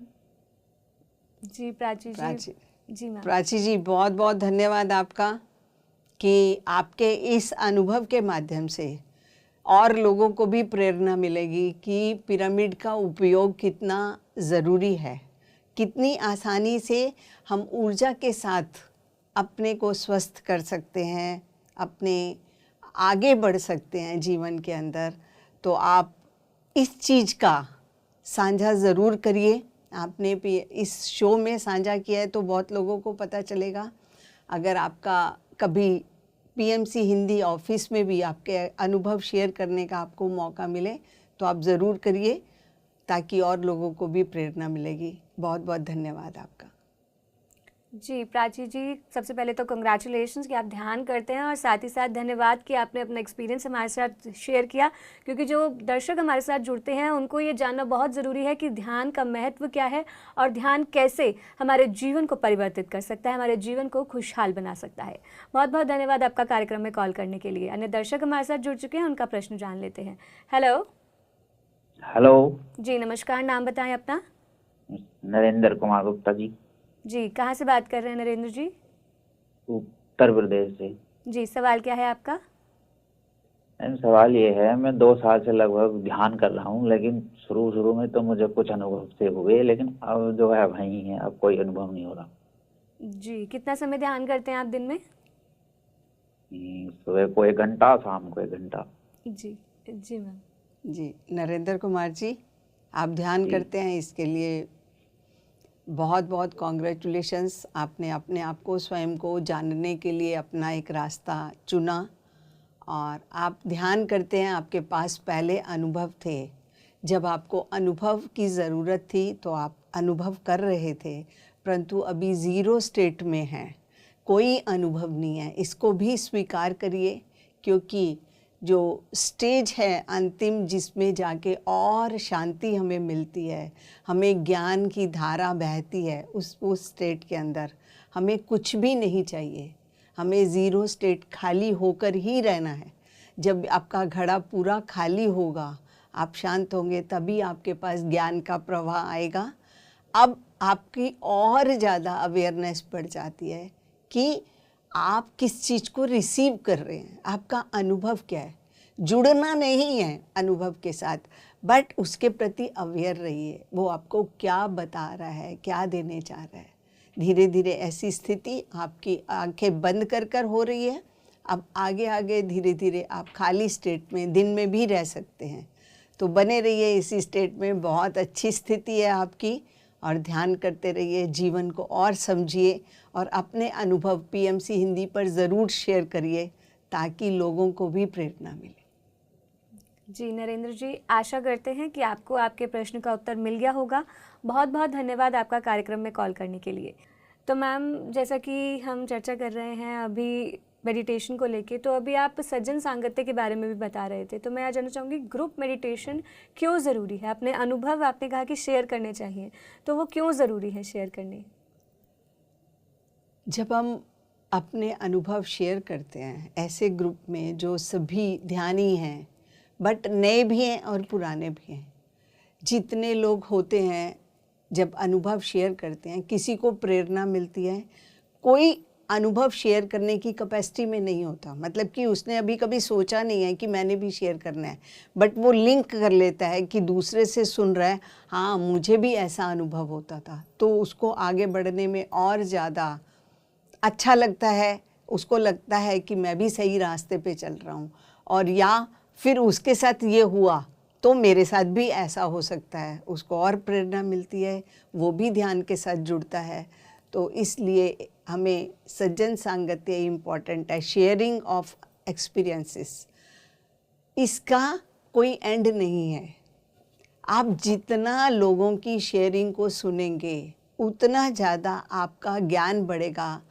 जी प्राची जी। जी मैम। प्राची जी, बहुत बहुत धन्यवाद आपका कि आपके इस अनुभव के माध्यम से और लोगों को भी प्रेरणा मिलेगी कि पिरामिड का उपयोग कितना ज़रूरी है, कितनी आसानी से हम ऊर्जा के साथ अपने को स्वस्थ कर सकते हैं, अपने आगे बढ़ सकते हैं जीवन के अंदर। तो आप इस चीज़ का साझा ज़रूर करिए। आपने भी इस शो में साझा किया है तो बहुत लोगों को पता चलेगा। अगर आपका कभी पीएमसी हिंदी ऑफिस में भी आपके अनुभव शेयर करने का आपको मौका मिले तो आप ज़रूर करिए, ताकि और लोगों को भी प्रेरणा मिलेगी। बहुत बहुत धन्यवाद आपका। जी प्राची जी, सबसे पहले तो कंग्रेचुलेशंस कि आप ध्यान करते हैं, और साथ ही साथ धन्यवाद कि आपने अपना एक्सपीरियंस हमारे साथ शेयर किया, क्योंकि जो दर्शक हमारे साथ जुड़ते हैं उनको ये जानना बहुत ज़रूरी है कि ध्यान का महत्व क्या है और ध्यान कैसे हमारे जीवन को परिवर्तित कर सकता है, हमारे जीवन को खुशहाल बना सकता है। बहुत बहुत धन्यवाद आपका कार्यक्रम में कॉल करने के लिए। अन्य दर्शक हमारे साथ जुड़ चुके हैं, उनका प्रश्न जान लेते हैं। हेलो। हेलो जी नमस्कार, नाम बताएं अपना। नरेंद्र कुमार गुप्ता जी। जी, कहाँ से बात कर रहे हैं नरेंद्र जी? उत्तर प्रदेश से। जी, सवाल क्या है आपका? सवाल ये है, मैं 2 साल से लगभग ध्यान कर रहा हूँ, लेकिन शुरू में तो मुझे कुछ अनुभव से हुए, लेकिन अब जो है वही है, अब कोई अनुभव नहीं हो रहा। जी, कितना समय ध्यान करते हैं आप दिन में? सुबह को 1 घंटा, शाम को 1 घंटा। जी जी मैम। जी नरेंद्र कुमार जी, आप ध्यान करते हैं, इसके लिए बहुत बहुत कॉन्ग्रेचुलेशंस। आपने अपने आप को, स्वयं को जानने के लिए अपना एक रास्ता चुना और आप ध्यान करते हैं। आपके पास पहले अनुभव थे, जब आपको अनुभव की ज़रूरत थी तो आप अनुभव कर रहे थे, परंतु अभी ज़ीरो स्टेट में हैं, कोई अनुभव नहीं है। इसको भी स्वीकार करिए, क्योंकि जो स्टेज है अंतिम, जिसमें जाके और शांति हमें मिलती है, हमें ज्ञान की धारा बहती है, उस स्टेट के अंदर हमें कुछ भी नहीं चाहिए। हमें ज़ीरो स्टेट, खाली होकर ही रहना है। जब आपका घड़ा पूरा खाली होगा, आप शांत होंगे, तभी आपके पास ज्ञान का प्रवाह आएगा। अब आपकी और ज़्यादा अवेयरनेस बढ़ जाती है कि आप किस चीज़ को रिसीव कर रहे हैं, आपका अनुभव क्या है। जुड़ना नहीं है अनुभव के साथ, बट उसके प्रति अवेयर रहिए, वो आपको क्या बता रहा है, क्या देने चाह रहा है। धीरे धीरे ऐसी स्थिति आपकी आंखें बंद कर हो रही है। अब आगे आगे धीरे धीरे आप खाली स्टेट में दिन में भी रह सकते हैं, तो बने रहिए इसी स्टेट में। बहुत अच्छी स्थिति है आपकी, और ध्यान करते रहिए, जीवन को और समझिए, और अपने अनुभव पीएमसी हिंदी पर ज़रूर शेयर करिए, ताकि लोगों को भी प्रेरणा मिले। जी नरेंद्र जी, आशा करते हैं कि आपको आपके प्रश्न का उत्तर मिल गया होगा। बहुत बहुत धन्यवाद आपका कार्यक्रम में कॉल करने के लिए। तो मैम, जैसा कि हम चर्चा कर रहे हैं अभी मेडिटेशन को लेके, तो अभी आप सज्जन सांगत्य के बारे में भी बता रहे थे, तो मैं आज जानना चाहूँगी ग्रुप मेडिटेशन क्यों ज़रूरी है? अपने अनुभव आपने कहा कि शेयर करने चाहिए, तो वो क्यों ज़रूरी है शेयर करने? जब हम अपने अनुभव शेयर करते हैं ऐसे ग्रुप में, जो सभी ध्यानी हैं, बट नए भी हैं और पुराने भी हैं, जितने लोग होते हैं, जब अनुभव शेयर करते हैं, किसी को प्रेरणा मिलती है। कोई अनुभव शेयर करने की कैपेसिटी में नहीं होता, मतलब कि उसने अभी कभी सोचा नहीं है कि मैंने भी शेयर करना है, बट वो लिंक कर लेता है कि दूसरे से सुन रहा है, हाँ मुझे भी ऐसा अनुभव होता था, तो उसको आगे बढ़ने में और ज़्यादा अच्छा लगता है। उसको लगता है कि मैं भी सही रास्ते पे चल रहा हूँ, और या फिर उसके साथ ये हुआ तो मेरे साथ भी ऐसा हो सकता है, उसको और प्रेरणा मिलती है, वो भी ध्यान के साथ जुड़ता है। तो इसलिए हमें सज्जन सांगत्य इम्पॉर्टेंट है, शेयरिंग ऑफ एक्सपीरियंसेस। इसका कोई एंड नहीं है। आप जितना लोगों की शेयरिंग को सुनेंगे, उतना ज़्यादा आपका ज्ञान बढ़ेगा,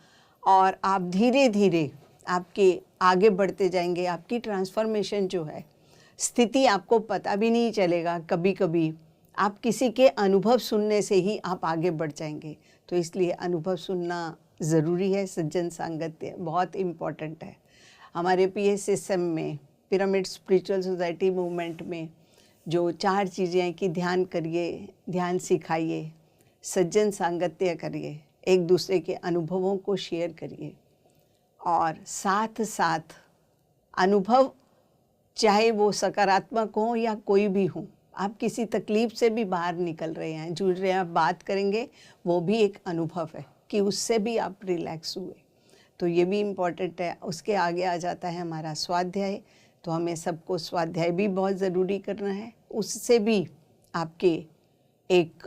और आप धीरे धीरे आपके आगे बढ़ते जाएंगे। आपकी ट्रांसफॉर्मेशन जो है, स्थिति आपको पता भी नहीं चलेगा। कभी कभी आप किसी के अनुभव सुनने से ही आप आगे बढ़ जाएंगे। तो इसलिए अनुभव सुनना ज़रूरी है। सज्जन सांगत्य बहुत इम्पॉर्टेंट है। हमारे PSSM में, पिरामिड स्पिरिचुअल सोसाइटी मूवमेंट में, जो 4 चीज़ें हैं कि ध्यान करिए, ध्यान सिखाइए, सज्जन सांगत्य करिए, एक दूसरे के अनुभवों को शेयर करिए, और साथ साथ अनुभव, चाहे वो सकारात्मक हो या कोई भी हो, आप किसी तकलीफ से भी बाहर निकल रहे हैं, जुड़ रहे हैं, आप बात करेंगे, वो भी एक अनुभव है कि उससे भी आप रिलैक्स हुए। तो ये भी इम्पॉर्टेंट है। उसके आगे आ जाता है हमारा स्वाध्याय। तो हमें सबको स्वाध्याय भी बहुत ज़रूरी करना है। उससे भी आपके एक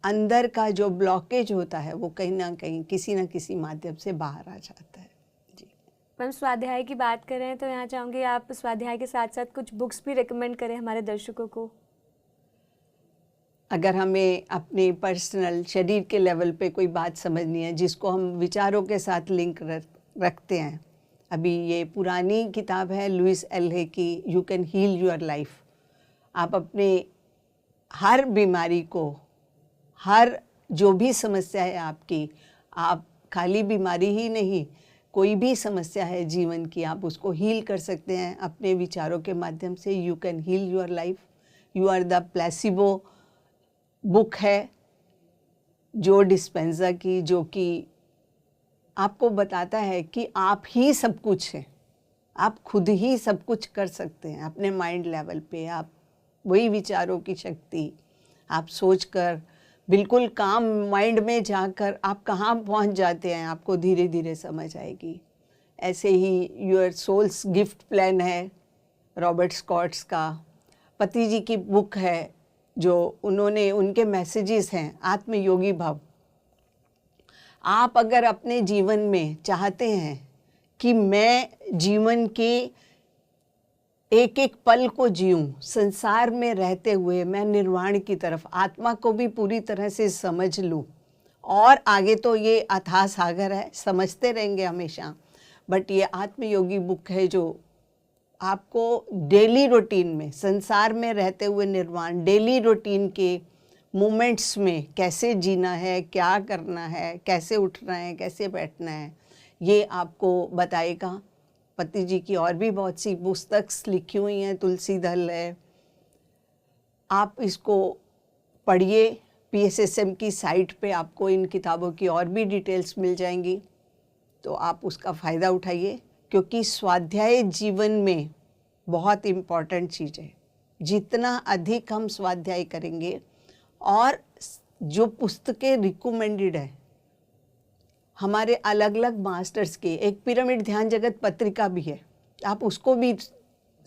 अंदर का जो ब्लॉकेज होता है वो कहीं ना कहीं किसी न किसी माध्यम से बाहर आ जाता है। जी मैम, स्वाध्याय की बात करें तो यहाँ चाहूँगी आप स्वाध्याय के साथ साथ कुछ बुक्स भी रिकमेंड करें हमारे दर्शकों को। अगर हमें अपने पर्सनल शरीर के लेवल पे कोई बात समझनी है जिसको हम विचारों के साथ लिंक रखते हैं, अभी ये पुरानी किताब है लुइस एल हे की you can heal your life. आप अपने हर बीमारी को, हर जो भी समस्या है आपकी, आप खाली बीमारी ही नहीं, कोई भी समस्या है जीवन की, आप उसको हील कर सकते हैं अपने विचारों के माध्यम से। You can heal your life, you are the placebo book है जो डिस्पेंजा की, जो कि आपको बताता है कि आप ही सब कुछ हैं, आप खुद ही सब कुछ कर सकते हैं अपने माइंड लेवल पे। आप वही विचारों की शक्ति, आप सोचकर बिल्कुल काम माइंड में जाकर आप कहाँ पहुँच जाते हैं आपको धीरे धीरे समझ आएगी। ऐसे ही योर सोल्स गिफ्ट प्लान है रॉबर्ट स्कॉट्स का। पति जी की बुक है जो उन्होंने, उनके मैसेजेस हैं आत्मयोगी भव। आप अगर अपने जीवन में चाहते हैं कि मैं जीवन के एक एक पल को जीऊं, संसार में रहते हुए मैं निर्वाण की तरफ आत्मा को भी पूरी तरह से समझ लूं, और आगे तो ये अथाह सागर है, समझते रहेंगे हमेशा, बट ये आत्मयोगी बुक है जो आपको डेली रूटीन में, संसार में रहते हुए निर्वाण, डेली रूटीन के मोमेंट्स में कैसे जीना है, क्या करना है, कैसे उठना है, कैसे बैठना है, ये आपको बताएगा। पति जी की और भी बहुत सी पुस्तक्स लिखी हुई हैं, तुलसी दल है, आप इसको पढ़िए। PSSM की साइट पे आपको इन किताबों की और भी डिटेल्स मिल जाएंगी, तो आप उसका फ़ायदा उठाइए, क्योंकि स्वाध्याय जीवन में बहुत इम्पॉर्टेंट चीज़ है। जितना अधिक हम स्वाध्याय करेंगे, और जो पुस्तकें रिकमेंडेड है हमारे अलग अलग मास्टर्स के, एक पिरामिड ध्यान जगत पत्रिका भी है, आप उसको भी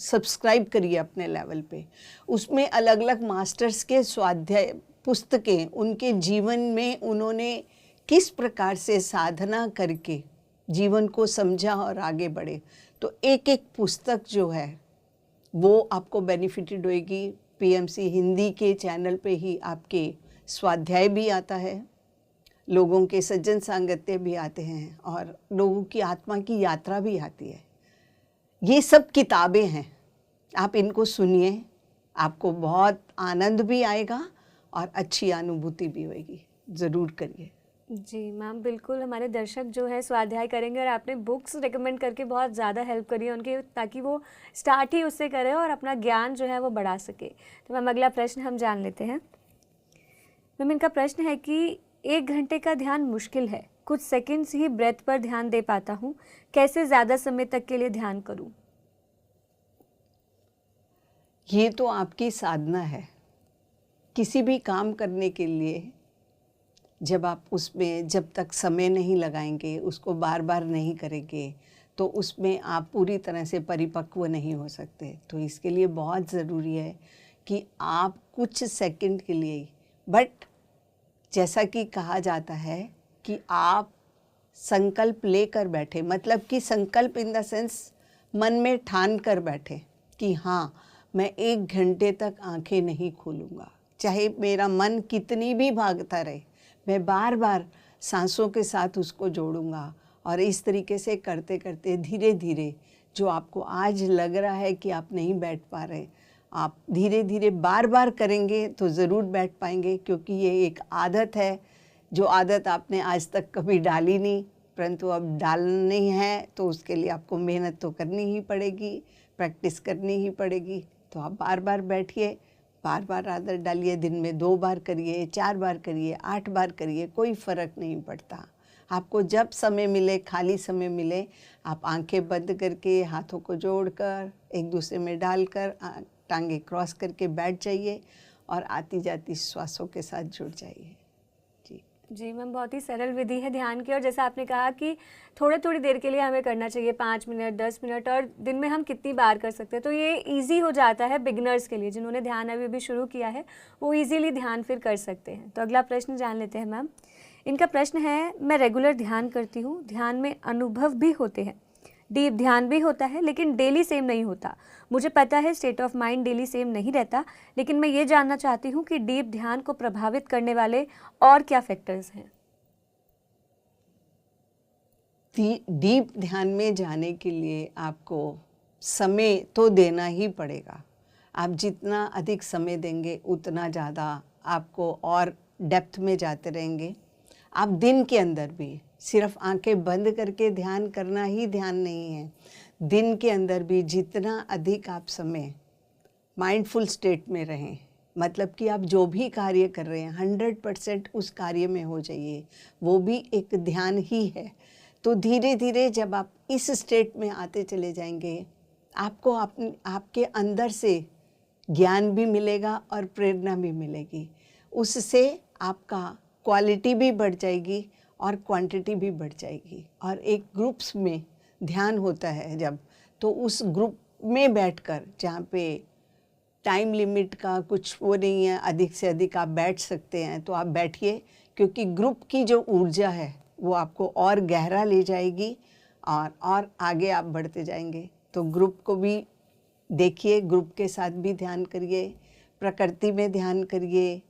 सब्सक्राइब करिए अपने लेवल पे। उसमें अलग अलग मास्टर्स के स्वाध्याय पुस्तकें, उनके जीवन में उन्होंने किस प्रकार से साधना करके जीवन को समझा और आगे बढ़े, तो एक एक पुस्तक जो है वो आपको बेनिफिटेड होएगी। PMC हिंदी के चैनल पे ही आपके स्वाध्याय भी आता है, लोगों के सज्जन सांगत्य भी आते हैं, और लोगों की आत्मा की यात्रा भी आती है। ये सब किताबें हैं, आप इनको सुनिए, आपको बहुत आनंद भी आएगा और अच्छी अनुभूति भी होएगी। ज़रूर करिए। जी मैम, बिल्कुल हमारे दर्शक जो है स्वाध्याय करेंगे, और आपने बुक्स रिकमेंड करके बहुत ज़्यादा हेल्प करी है उनके, ताकि वो स्टार्ट ही उससे करें और अपना ज्ञान जो है वो बढ़ा सके। तो मैम, अगला प्रश्न हम जान लेते हैं। मैम, इनका प्रश्न है कि 1 घंटे का ध्यान मुश्किल है, कुछ सेकंड्स ही ब्रेथ पर ध्यान दे पाता हूँ, कैसे ज़्यादा समय तक के लिए ध्यान करूँ? ये तो आपकी साधना है। किसी भी काम करने के लिए जब आप उसमें जब तक समय नहीं लगाएंगे, उसको बार बार नहीं करेंगे, तो उसमें आप पूरी तरह से परिपक्व नहीं हो सकते। तो इसके लिए बहुत ज़रूरी है कि आप कुछ सेकंड के लिए, बट जैसा कि कहा जाता है कि आप संकल्प लेकर बैठे, मतलब कि संकल्प इन द सेंस मन में ठान कर बैठे कि हाँ, मैं 1 घंटे तक आंखें नहीं खोलूँगा, चाहे मेरा मन कितनी भी भागता रहे, मैं बार बार सांसों के साथ उसको जोड़ूंगा। और इस तरीके से करते करते धीरे धीरे, जो आपको आज लग रहा है कि आप नहीं बैठ पा रहे, आप धीरे धीरे बार बार करेंगे तो ज़रूर बैठ पाएंगे, क्योंकि ये एक आदत है, जो आदत आपने आज तक कभी डाली नहीं, परंतु अब डालनी है तो उसके लिए आपको मेहनत तो करनी ही पड़ेगी, प्रैक्टिस करनी ही पड़ेगी। तो आप बार बार बैठिए, बार बार आदत डालिए, दिन में 2 बार करिए, 4 बार करिए, 8 बार करिए, कोई फ़र्क नहीं पड़ता। आपको जब समय मिले, खाली समय मिले, आप आंखें बंद करके हाथों को जोड़कर एक दूसरे में डालकर टांगे क्रॉस करके बैठ जाइए और आती जाती श्वासों के साथ जुड़ जाइए। जी मैम, बहुत ही सरल विधि है ध्यान की, और जैसा आपने कहा कि थोड़ी थोड़ी देर के लिए हमें करना चाहिए, 5 मिनट 10 मिनट, और दिन में हम कितनी बार कर सकते हैं, तो ये इजी हो जाता है बिगिनर्स के लिए। जिन्होंने ध्यान अभी अभी शुरू किया है वो इजीली ध्यान फिर कर सकते हैं। तो अगला प्रश्न जान लेते हैं मैम। इनका प्रश्न है, मैं रेगुलर ध्यान करती हूँ, ध्यान में अनुभव भी होते हैं, डीप ध्यान भी होता है, लेकिन डेली सेम नहीं होता। मुझे पता है state of mind daily same नहीं रहता, लेकिन मैं ये जानना चाहती हूँ कि डीप ध्यान को प्रभावित करने वाले और क्या फैक्टर्स हैं। डीप ध्यान में जाने के लिए आपको समय तो देना ही पड़ेगा। आप जितना अधिक समय देंगे उतना ज़्यादा आपको और डेप्थ में जाते रहेंगे। आप दिन के अंदर भी सिर्फ आंखें बंद करके ध्यान करना ही ध्यान नहीं है। दिन के अंदर भी जितना अधिक आप समय माइंडफुल स्टेट में रहें, मतलब कि आप जो भी कार्य कर रहे हैं 100% उस कार्य में हो जाइए, वो भी एक ध्यान ही है। तो धीरे धीरे जब आप इस स्टेट में आते चले जाएंगे, आपको आपके अंदर से ज्ञान भी मिलेगा और प्रेरणा भी मिलेगी। उससे आपका क्वालिटी भी बढ़ जाएगी और क्वांटिटी भी बढ़ जाएगी। और एक ग्रुप्स में ध्यान होता है जब, तो उस ग्रुप में बैठकर, जहाँ पे टाइम लिमिट का कुछ वो नहीं है, अधिक से अधिक आप बैठ सकते हैं तो आप बैठिए, क्योंकि ग्रुप की जो ऊर्जा है वो आपको और गहरा ले जाएगी और आगे आप बढ़ते जाएंगे। तो ग्रुप को भी देखिए, ग्रुप के साथ भी ध्यान करिए, प्रकृति में ध्यान करिए,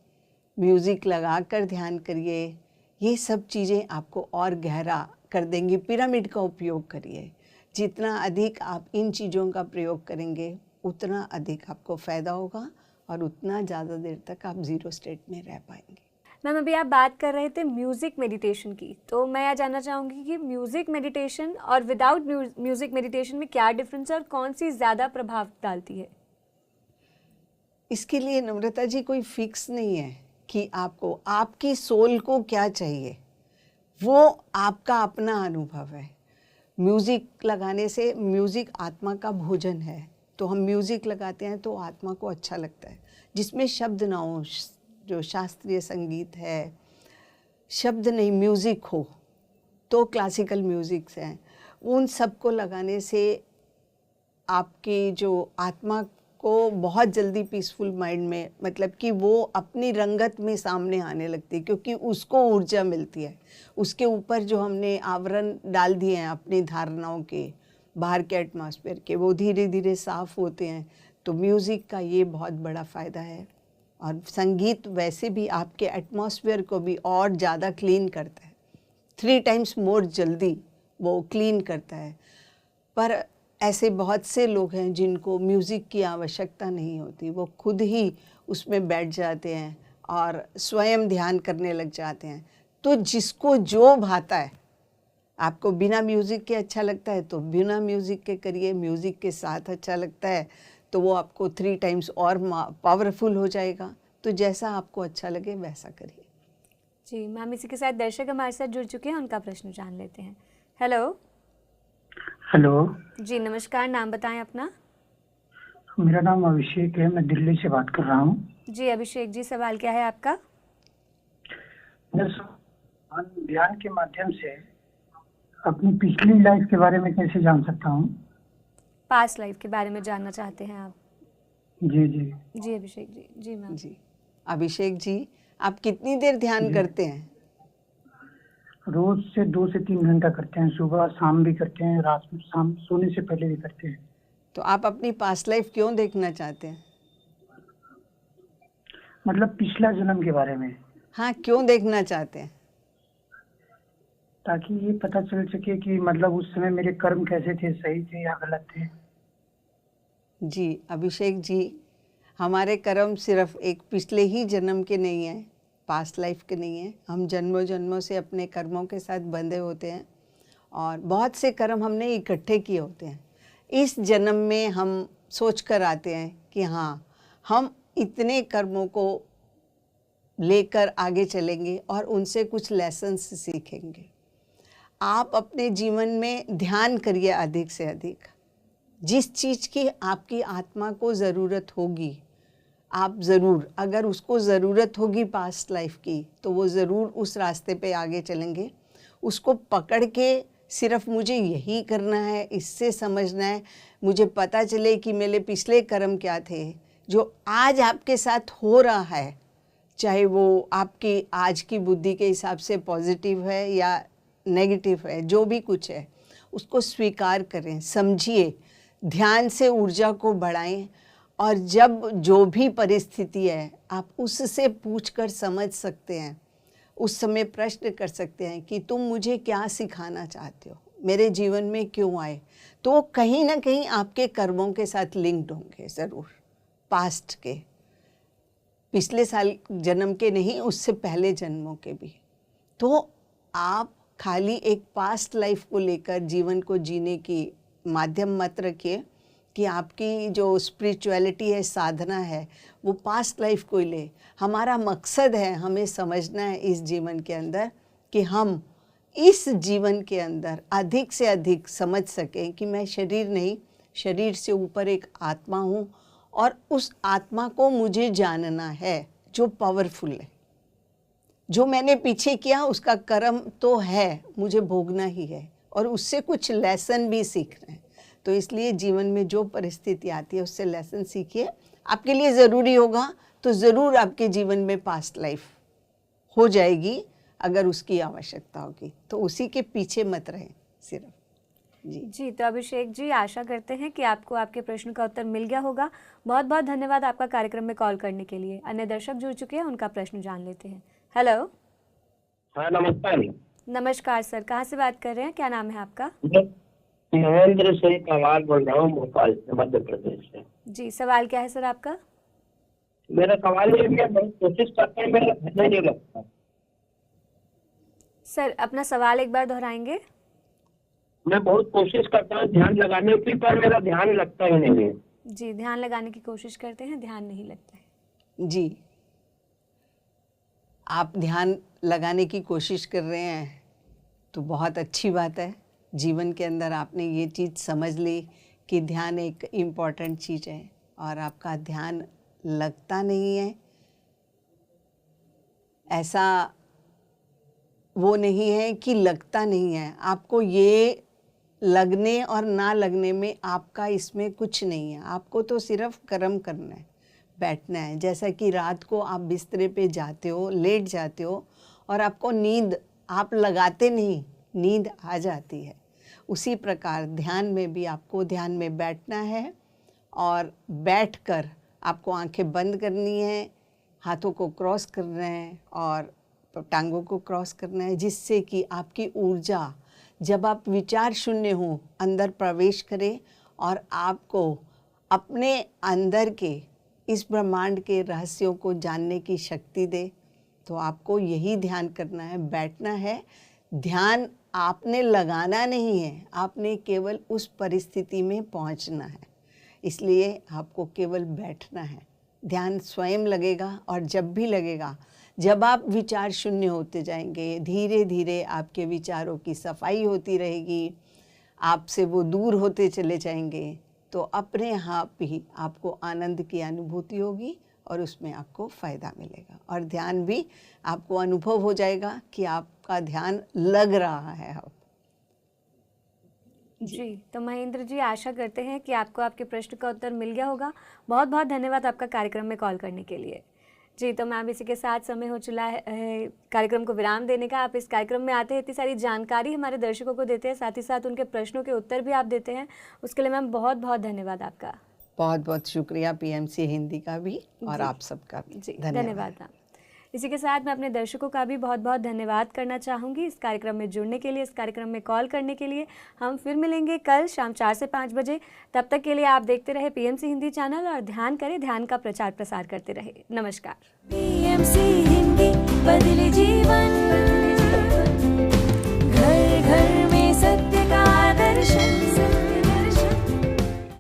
म्यूज़िक लगाकर ध्यान करिए। ये सब चीज़ें आपको और गहरा कर देंगी। पिरामिड का उपयोग करिए। जितना अधिक आप इन चीज़ों का प्रयोग करेंगे उतना अधिक आपको फ़ायदा होगा और उतना ज़्यादा देर तक आप ज़ीरो स्टेट में रह पाएंगे। मैम, अभी आप बात कर रहे थे म्यूज़िक मेडिटेशन की, तो मैं यह जानना चाहूँगी कि म्यूज़िक मेडिटेशन और विदाउट म्यूज़िक मेडिटेशन में क्या डिफरेंस है और कौन सी ज़्यादा प्रभाव डालती है। इसके लिए नम्रता जी कोई फिक्स नहीं है कि आपको, आपकी सोल को क्या चाहिए, वो आपका अपना अनुभव है। म्यूज़िक लगाने से, म्यूज़िक आत्मा का भोजन है, तो हम म्यूज़िक लगाते हैं तो आत्मा को अच्छा लगता है। जिसमें शब्द ना हो, जो शास्त्रीय संगीत है, शब्द नहीं, म्यूज़िक हो, तो क्लासिकल म्यूज़िक्स हैं, उन सब को लगाने से आपकी जो आत्मा को बहुत जल्दी पीसफुल माइंड में, मतलब कि वो अपनी रंगत में सामने आने लगती है, क्योंकि उसको ऊर्जा मिलती है। उसके ऊपर जो हमने आवरण डाल दिए हैं अपनी धारणाओं के, बाहर के एटमॉस्फेयर के, वो धीरे धीरे साफ़ होते हैं। तो म्यूज़िक का ये बहुत बड़ा फ़ायदा है। और संगीत वैसे भी आपके एटमॉस्फेयर को भी और ज़्यादा क्लीन करता है, 3 टाइम्स मोर जल्दी वो क्लीन करता है। पर ऐसे बहुत से लोग हैं जिनको म्यूज़िक की आवश्यकता नहीं होती, वो खुद ही उसमें बैठ जाते हैं और स्वयं ध्यान करने लग जाते हैं। तो जिसको जो भाता है, आपको बिना म्यूज़िक के अच्छा लगता है तो बिना म्यूज़िक के करिए, म्यूज़िक के साथ अच्छा लगता है तो वो आपको 3 टाइम्स और पावरफुल हो जाएगा। तो जैसा आपको अच्छा लगे वैसा करिए। जी मैम, इसी के साथ दर्शक हमारे साथ जुड़ चुके हैं, उनका प्रश्न जान लेते हैं। हेलो। हेलो जी नमस्कार, नाम बताएं अपना। मेरा नाम अभिषेक है, मैं दिल्ली से बात कर रहा हूँ। जी अभिषेक जी, सवाल क्या है आपका। मैं ध्यान के माध्यम से अपनी पिछली लाइफ के बारे में कैसे जान सकता हूँ। पास्ट लाइफ के बारे में जानना चाहते हैं आप। जी जी जी अभिषेक जी। जी मैम। जी अभिषेक जी, आप कितनी देर ध्यान करते हैं। रोज से 2 से 3 घंटा करते हैं, सुबह शाम भी करते हैं, रात में, शाम सोने से पहले भी करते हैं। तो आप अपनी पास्ट लाइफ क्यों देखना चाहते हैं। मतलब पिछला जन्म के बारे में। हाँ, क्यों देखना चाहते हैं। ताकि ये पता चल सके कि मतलब उस समय मेरे कर्म कैसे थे, सही थे या गलत थे। जी अभिषेक जी, हमारे कर्म सिर्फ एक पिछले ही जन्म के नहीं हैं, पास्ट लाइफ के नहीं हैं। हम जन्मों जन्मों से अपने कर्मों के साथ बंधे होते हैं और बहुत से कर्म हमने इकट्ठे किए होते हैं। इस जन्म में हम सोच कर आते हैं कि हाँ, हम इतने कर्मों को लेकर आगे चलेंगे और उनसे कुछ लेसन्स सीखेंगे। आप अपने जीवन में ध्यान करिए अधिक से अधिक। जिस चीज़ की आपकी आत्मा को ज़रूरत होगी, आप ज़रूर, अगर उसको ज़रूरत होगी पास्ट लाइफ की, तो वो ज़रूर उस रास्ते पे आगे चलेंगे। उसको पकड़ के सिर्फ मुझे यही करना है, इससे समझना है, मुझे पता चले कि मेरे पिछले कर्म क्या थे, जो आज आपके साथ हो रहा है, चाहे वो आपकी आज की बुद्धि के हिसाब से पॉजिटिव है या नेगेटिव है, जो भी कुछ है उसको स्वीकार करें, समझिए, ध्यान से ऊर्जा को बढ़ाएं। और जब जो भी परिस्थिति है आप उससे पूछकर समझ सकते हैं, उस समय प्रश्न कर सकते हैं कि तुम मुझे क्या सिखाना चाहते हो, मेरे जीवन में क्यों आए, तो कहीं ना कहीं आपके कर्मों के साथ लिंक्ड होंगे ज़रूर, पास्ट के, पिछले साल जन्म के नहीं, उससे पहले जन्मों के भी। तो आप खाली एक पास्ट लाइफ को लेकर जीवन को जीने की माध्यम मत रखिए कि आपकी जो स्पिरिचुअलिटी है, साधना है, वो पास्ट लाइफ को ही ले। हमारा मकसद है, हमें समझना है इस जीवन के अंदर कि हम इस जीवन के अंदर अधिक से अधिक समझ सकें कि मैं शरीर नहीं, शरीर से ऊपर एक आत्मा हूँ, और उस आत्मा को मुझे जानना है जो पावरफुल है। जो मैंने पीछे किया उसका कर्म तो है, मुझे भोगना ही है, और उससे कुछ लेसन भी सीखना है। तो इसलिए जीवन में जो परिस्थिति आती है उससे लेसन सीखिए। आपके लिए ज़रूरी होगा तो ज़रूर आपके जीवन में पास्ट लाइफ हो जाएगी, अगर उसकी आवश्यकता होगी, तो उसी के पीछे मत रहें सिर्फ। जी, तो अभिषेक जी, आशा करते हैं कि आपको आपके प्रश्न का उत्तर मिल गया होगा। बहुत बहुत धन्यवाद आपका कार्यक्रम में कॉल करने के लिए। अन्य दर्शक जुड़ चुके हैं, उनका प्रश्न जान लेते हैं। हेलो। हाँ, नमस्कार। नमस्कार सर, कहाँ से बात कर रहे हैं, क्या नाम है आपका? महेंद्र से कवाल बोल रहा हूँ, भोपाल से, मध्य प्रदेश से। जी, सवाल क्या है सर आपका? मेरा सवाल ये है, बहुत कोशिश करते हैं, मेरा ध्यान नहीं लगता। सर अपना सवाल एक बार दोहराएंगे? मैं बहुत कोशिश करता हूँ ध्यान लगाने की, पर मेरा ध्यान लगता ही नहीं है। जी, ध्यान लगाने की कोशिश करते हैं, ध्यान नहीं लगता है। जी, आप ध्यान लगाने की कोशिश कर रहे हैं तो बहुत अच्छी बात है। जीवन के अंदर आपने ये चीज़ समझ ली कि ध्यान एक इम्पॉर्टेंट चीज़ है, और आपका ध्यान लगता नहीं है, ऐसा वो नहीं है कि लगता नहीं है। आपको ये लगने और ना लगने में आपका इसमें कुछ नहीं है। आपको तो सिर्फ कर्म करना है, बैठना है। जैसा कि रात को आप बिस्तरे पे जाते हो, लेट जाते हो, और आपको नींद, आप लगाते नहीं, नींद आ जाती है। उसी प्रकार ध्यान में भी आपको ध्यान में बैठना है, और बैठकर आपको आंखें बंद करनी है, हाथों को क्रॉस करना है और टांगों को क्रॉस करना है, जिससे कि आपकी ऊर्जा, जब आप विचार शून्य हो, अंदर प्रवेश करे और आपको अपने अंदर के इस ब्रह्मांड के रहस्यों को जानने की शक्ति दे। तो आपको यही ध्यान करना है, बैठना है। ध्यान आपने लगाना नहीं है, आपने केवल उस परिस्थिति में पहुंचना है। इसलिए आपको केवल बैठना है। ध्यान स्वयं लगेगा, और जब भी लगेगा, जब आप विचार शून्य होते जाएंगे, धीरे धीरे आपके विचारों की सफाई होती रहेगी, आपसे वो दूर होते चले जाएंगे, तो अपने आप ही आपको आनंद की अनुभूति होगी, और उसमें आपको फ़ायदा मिलेगा। और ध्यान भी आपको अनुभव हो जाएगा कि आपका ध्यान लग रहा है अब। जी, तो महेंद्र जी, आशा करते हैं कि आपको आपके प्रश्न का उत्तर मिल गया होगा। बहुत बहुत धन्यवाद आपका कार्यक्रम में कॉल करने के लिए। जी, तो मैम, इसी के साथ समय हो चला है कार्यक्रम को विराम देने का। आप इस कार्यक्रम में आते हैं, इतनी सारी जानकारी हमारे दर्शकों को देते हैं, साथ ही साथ उनके प्रश्नों के उत्तर भी आप देते हैं, उसके लिए मैम बहुत बहुत धन्यवाद आपका। बहुत बहुत शुक्रिया पीएमसी हिंदी का भी, और आप सबका भी। जी, धन्यवाद मैम। इसी के साथ मैं अपने दर्शकों का भी बहुत बहुत धन्यवाद करना चाहूँगी इस कार्यक्रम में जुड़ने के लिए, इस कार्यक्रम में कॉल करने के लिए। हम फिर मिलेंगे कल शाम 4 से 5 बजे। तब तक के लिए आप देखते रहे पीएमसी हिंदी चैनल, और ध्यान करें, ध्यान का प्रचार प्रसार करते रहे। नमस्कार। पीएमसी हिंदी, बदले जीवन।